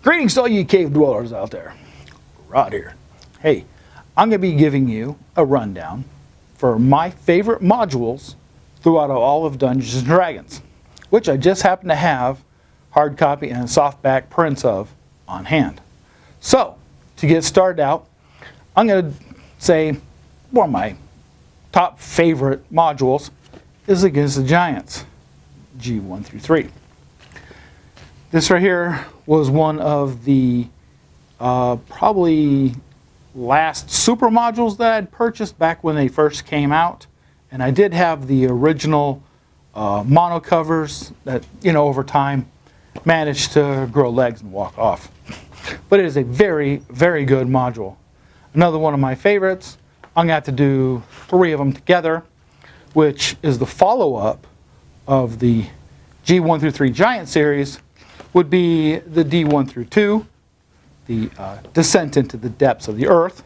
Greetings to all you cave dwellers out there. Rod here. Hey, I'm going to be giving you a rundown for my favorite modules throughout all of Dungeons & Dragons, which I just happen to have hard copy and softback prints of on hand. So, to get started out, I'm going to say one of my top favorite modules is Against the Giants, G1 through 3. This right here was one of the probably last super modules that I'd purchased back when they first came out. And I did have the original mono covers that, over time managed to grow legs and walk off. But it is a very, very good module. Another one of my favorites, I'm going to have to do 3 of them together, which is the follow-up of the G1 through 3 Giant series, would be the D1 through 2, the Descent into the Depths of the Earth,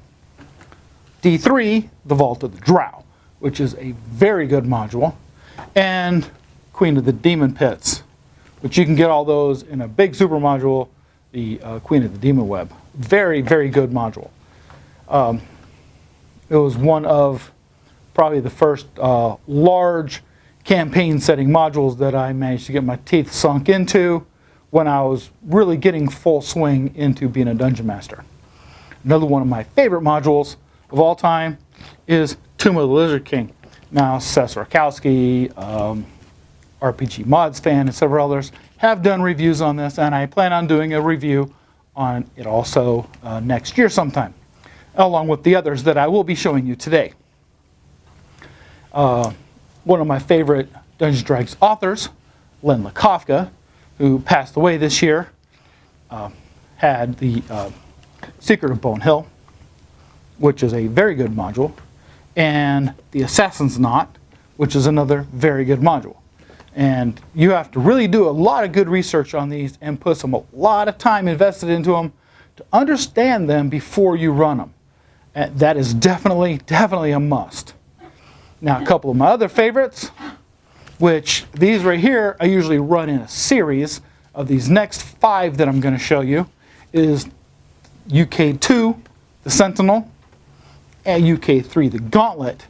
D3, the Vault of the Drow, which is a very good module, and Queen of the Demon Pits, which you can get all those in a big super module, the Queen of the Demon Web. Very, very good module. It was one of probably the first large campaign setting modules that I managed to get my teeth sunk into when I was really getting full swing into being a dungeon master. Another one of my favorite modules of all time is Tomb of the Lizard King. Now, Seth Rakowski, RPG Mods fan, and several others have done reviews on this, and I plan on doing a review on it also next year sometime, along with the others that I will be showing you today. One of my favorite Dungeons & Dragons authors, Len Lakofka, who passed away this year, had the Secret of Bone Hill, which is a very good module, and the Assassin's Knot, which is another very good module. And you have to really do a lot of good research on these and put a lot of time invested into them to understand them before you run them. And that is definitely a must. Now, a couple of my other favorites, which these right here I usually run in a series of these next 5 that I'm going to show you, is UK2, the Sentinel, and UK3, the Gauntlet.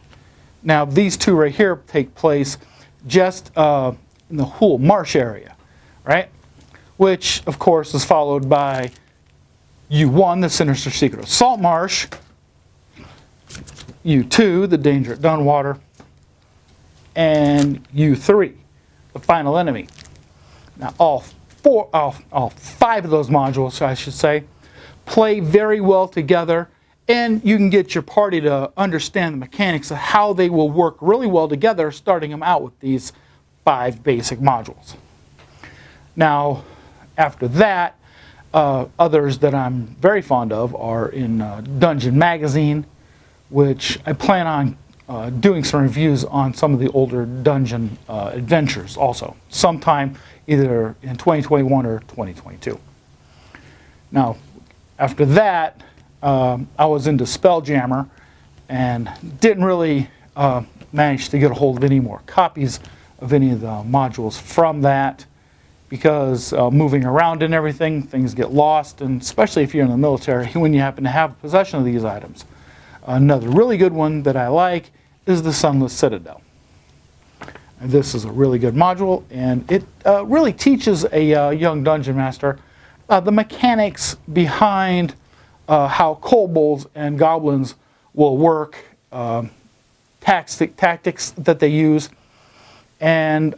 Now, these 2 right here take place just in the Hool Marsh area, right? Which, of course, is followed by U1, the Sinister Secret of Saltmarsh, U2, the Danger at Dunwater, and U3, the Final Enemy. Now, all 5 of those modules, I should say, play very well together, and you can get your party to understand the mechanics of how they will work really well together, starting them out with these 5 basic modules. Now, after that, others that I'm very fond of are in Dungeon Magazine, which I plan on doing some reviews on some of the older dungeon adventures also, sometime either in 2021 or 2022. Now, after that, I was into Spelljammer and didn't really manage to get a hold of any more copies of any of the modules from that, because moving around and everything, things get lost, and especially if you're in the military, when you happen to have possession of these items. Another really good one that I like is the Sunless Citadel. And this is a really good module, and it really teaches a young dungeon master the mechanics behind how kobolds and goblins will work, tactics that they use, and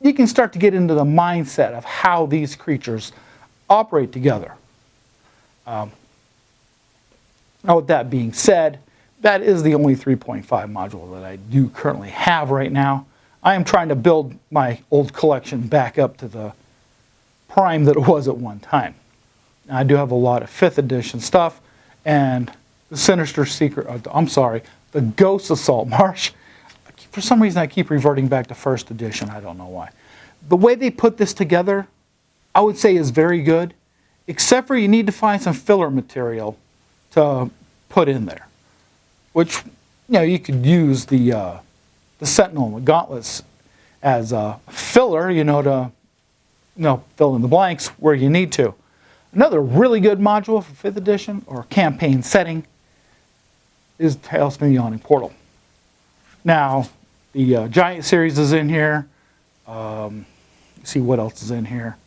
you can start to get into the mindset of how these creatures operate together. Now, with that being said, that is the only 3.5 module that I do currently have right now. I am trying to build my old collection back up to the prime that it was at one time. Now, I do have a lot of 5th edition stuff, and the Sinister Secret, the Ghost of Saltmarsh. For some reason, I keep reverting back to 1st edition. I don't know why. The way they put this together, I would say, is very good, except for you need to find some filler material to put in there, which you could use the Sentinel and the Gauntlets as a filler, to fill in the blanks where you need to. Another really good module for 5th edition or campaign setting is Tales from the Yawning Portal. Now, the Giant series is in here. See what else is in here.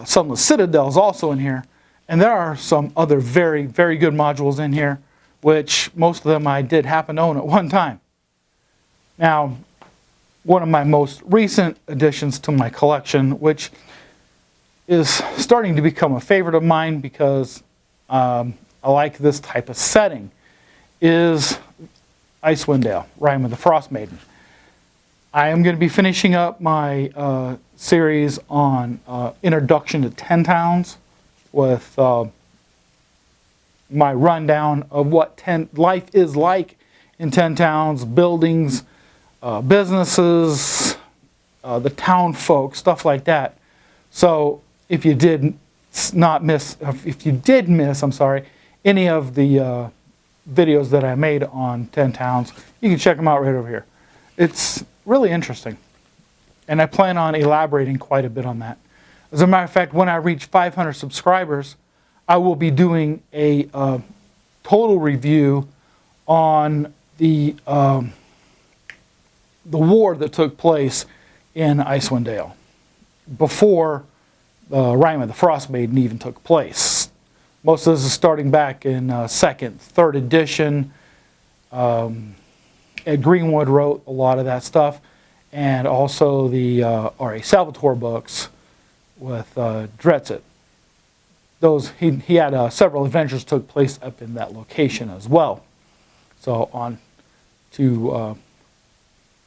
Sunless Citadel is also in here. And there are some other very, very good modules in here, which most of them I did happen to own at one time. Now, one of my most recent additions to my collection, which is starting to become a favorite of mine because I like this type of setting, is Icewind Dale, Rime of the Frost Maiden. I am going to be finishing up my series on Introduction to 10 Towns with my rundown of what life is like in 10 towns, buildings, businesses, the town folk, stuff like that. So if you did miss, I'm sorry, any of the videos that I made on 10 towns, you can check them out right over here. It's really interesting, and I plan on elaborating quite a bit on that. As a matter of fact, when I reach 500 subscribers, I will be doing a total review on the war that took place in Icewind Dale before Rime of the Frost Maiden even took place. Most of this is starting back in 2nd, 3rd edition. Ed Greenwood wrote a lot of that stuff, and also the R.A. Salvatore books with Dretzit. Those he had several adventures took place up in that location as well. So on to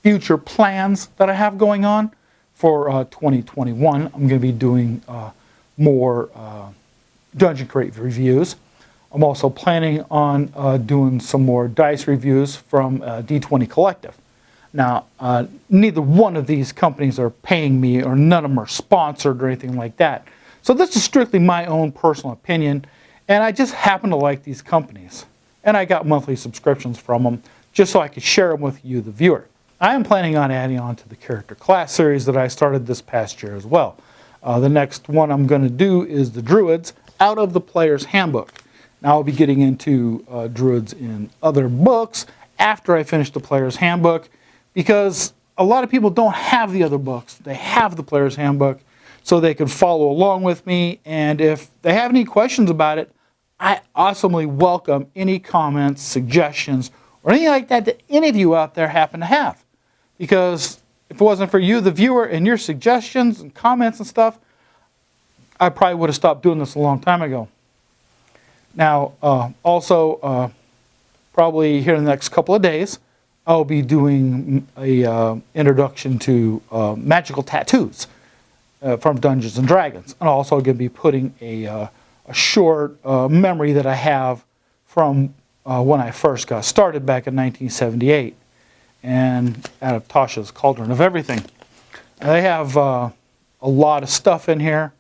future plans that I have going on for 2021. I'm going to be doing more Dungeon Crate reviews. I'm also planning on doing some more dice reviews from D20 Collective. Now, neither one of these companies are paying me, or none of them are sponsored or anything like that. So this is strictly my own personal opinion, and I just happen to like these companies. And I got monthly subscriptions from them just so I could share them with you, the viewer. I am planning on adding on to the character class series that I started this past year as well. The next one I'm going to do is the Druids out of the Player's Handbook. Now I'll be getting into Druids in other books after I finish the Player's Handbook, because a lot of people don't have the other books. They have the Player's Handbook, so they can follow along with me. And if they have any questions about it, I awesomely welcome any comments, suggestions, or anything like that that any of you out there happen to have. Because if it wasn't for you, the viewer, and your suggestions and comments and stuff, I probably would have stopped doing this a long time ago. Now, also, probably here in the next couple of days, I'll be doing a introduction to magical tattoos from Dungeons and Dragons. And also going to be putting a short memory that I have from when I first got started back in 1978, and out of Tasha's Cauldron of Everything. And they have a lot of stuff in here,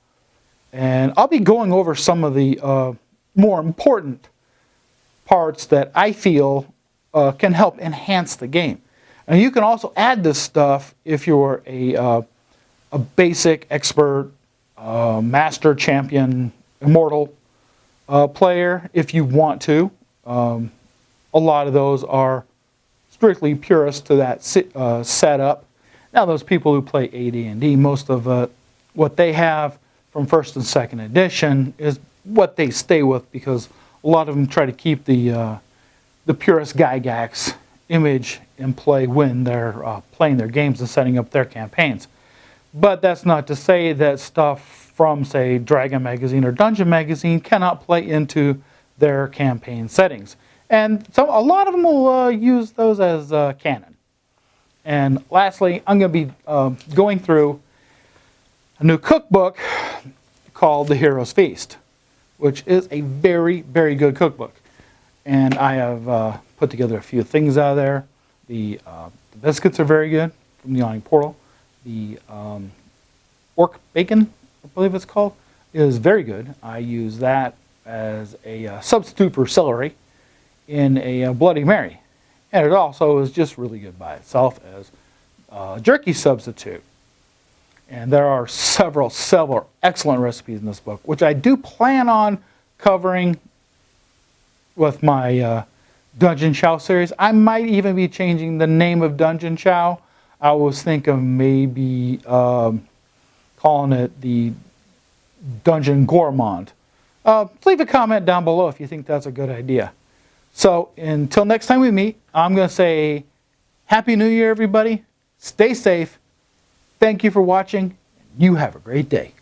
and I'll be going over some of the more important parts that I feel can help enhance the game. And you can also add this stuff if you're a basic, expert, master, champion, immortal player, if you want to. A lot of those are strictly purist to that setup. Now those people who play AD&D, most of what they have from 1st and 2nd edition is what they stay with, because a lot of them try to keep the purist Gygax image in play when they're playing their games and setting up their campaigns. But that's not to say that stuff from, say, Dragon Magazine or Dungeon Magazine cannot play into their campaign settings. And so a lot of them will use those as canon. And lastly, I'm going to be going through a new cookbook called The Hero's Feast, which is a very, very good cookbook. And I have put together a few things out of there. The biscuits are very good from the Yawning Portal. The orc bacon, I believe it's called, is very good. I use that as a substitute for celery in a Bloody Mary. And it also is just really good by itself as a jerky substitute. And there are several excellent recipes in this book, which I do plan on covering with my Dungeon Chow series. I might even be changing the name of Dungeon Chow. I was thinking maybe calling it the Dungeon Gourmand. Leave a comment down below if you think that's a good idea. So until next time we meet, I'm going to say Happy New Year, everybody. Stay safe. Thank you for watching. You have a great day.